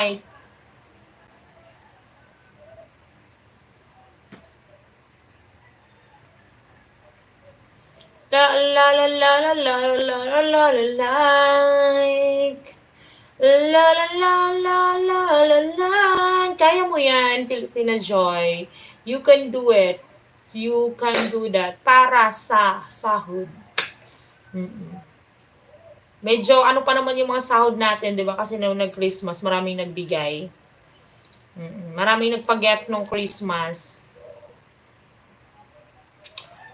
La la la la la la la la la la like. La la la la la la la. Kaya mo yan, Filipina Joy. You can do it. You can do that. Para sa sahod. Medyo ano pa naman yung mga sahod natin, di ba? Kasi nung nag-Christmas, maraming nagbigay. Maraming nagpag-get nung Christmas.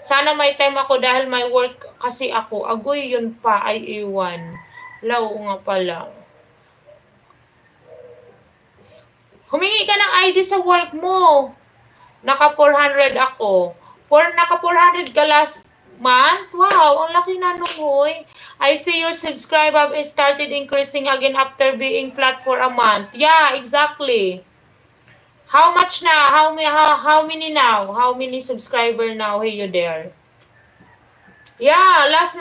Sana may time ako dahil may work kasi ako. Agoy, yun pa ay iwan. Lao nga pala. Humingi ka ng ID sa work mo. Naka 400 ako. Naka 400 ka last month? Wow, ang laki na nung hoy. I see your subscriber started increasing again after being flat for a month. Yeah, exactly. How much na? How many now? How many subscriber now? Hey, you there? Yeah, last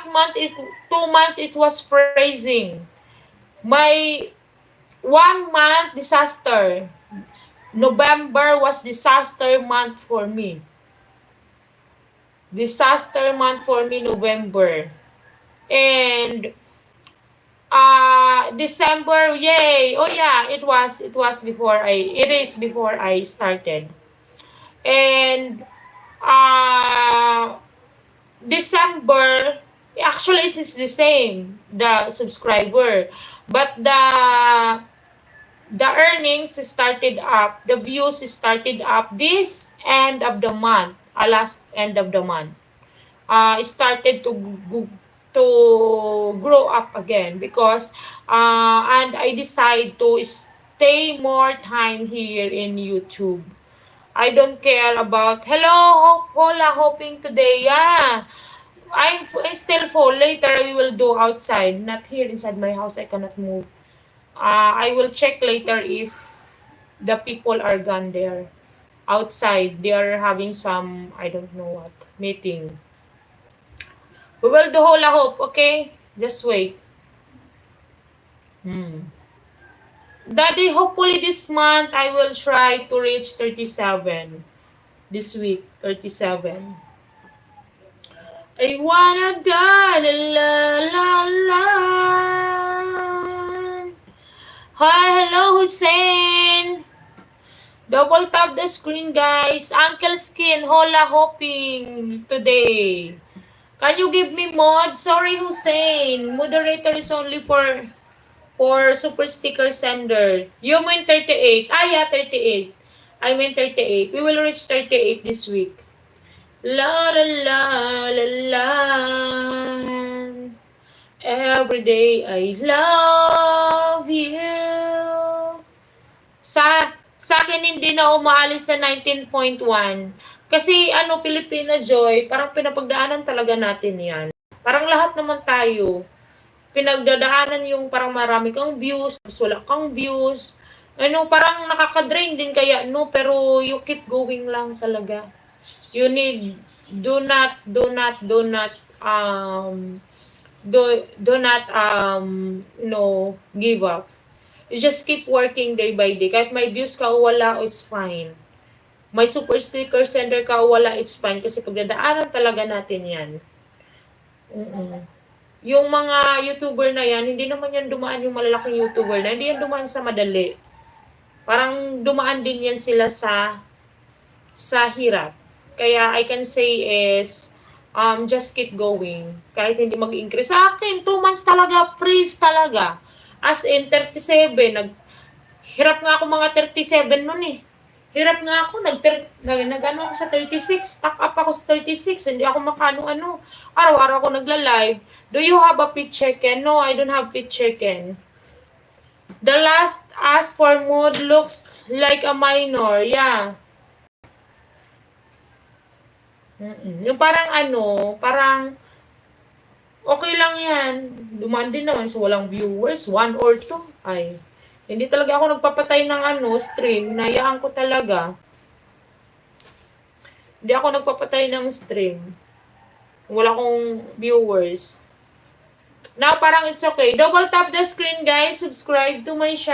month is 2 months it was freezing. My 1 month disaster. November was disaster month for me. Disaster month for me, November. And December, yay. Oh yeah, it is before I started. And December, actually it's the same, the subscriber. But the earnings started up, the views started up this end of the month, last end of the month. It started to grow up again because and I decide to stay more time here in YouTube. I don't care about hola hoping today. Yeah, I still full. Later we will do outside, not here inside my house. I cannot move. I will check later if the people are gone there. Outside, they are having some, I don't know what, meeting. We will do hula hoop, okay? Just wait. Daddy, hopefully this month I will try to reach 37. This week, 37. I wanna die, la la la. Hi, hello Hussein. Double tap the screen, guys. Uncle Skin, hula hooping today. Can you give me mod? Sorry, Hussein. Moderator is only for super sticker sender. You mean 38. Yeah, 38. I mean 38. We will reach 38 this week. La la la la la. Every day I love you. Sa akin hindi na umaalis sa 19.1. Kasi Filipina Joy, parang pinapagdaanan talaga natin yan. Parang lahat naman tayo. Pinagdadaanan yung parang marami kang views, wala kang views. Parang nakaka-drain din kaya, pero you keep going lang talaga. You need, do not, give up. You just keep working day by day. Kahit may views ka o wala, it's fine. May super sticker sender ka o wala, it's fine. Kasi pagdadaanan talaga natin yan. Yung mga YouTuber na yan, hindi naman yan dumaan yung malalaking YouTuber na. Hindi yan dumaan sa madali. Parang dumaan din yan sila sa hirap. Kaya I can say is, just keep going. Kahit hindi mag-increase. Sa akin, 2 months talaga, freeze talaga. As in, 37. Hirap nga ako mga 37 nun eh. Hirap nga ako. Nag-ano ako sa 36. Stack up ako sa 36. Hindi ako makano-ano. Araw-araw ako nagla-live. Do you have a pit chicken? No, I don't have pit chicken. The last ask for mood looks like a minor. Yeah. Yung parang parang okay lang yan. Dumaan din naman sa walang viewers, 1 or 2. Ay, hindi talaga ako nagpapatay ng stream. Hinayaan ko talaga. Hindi ako nagpapatay ng stream. Wala akong viewers. Now, parang it's okay. Double tap the screen, guys. Subscribe to my channel.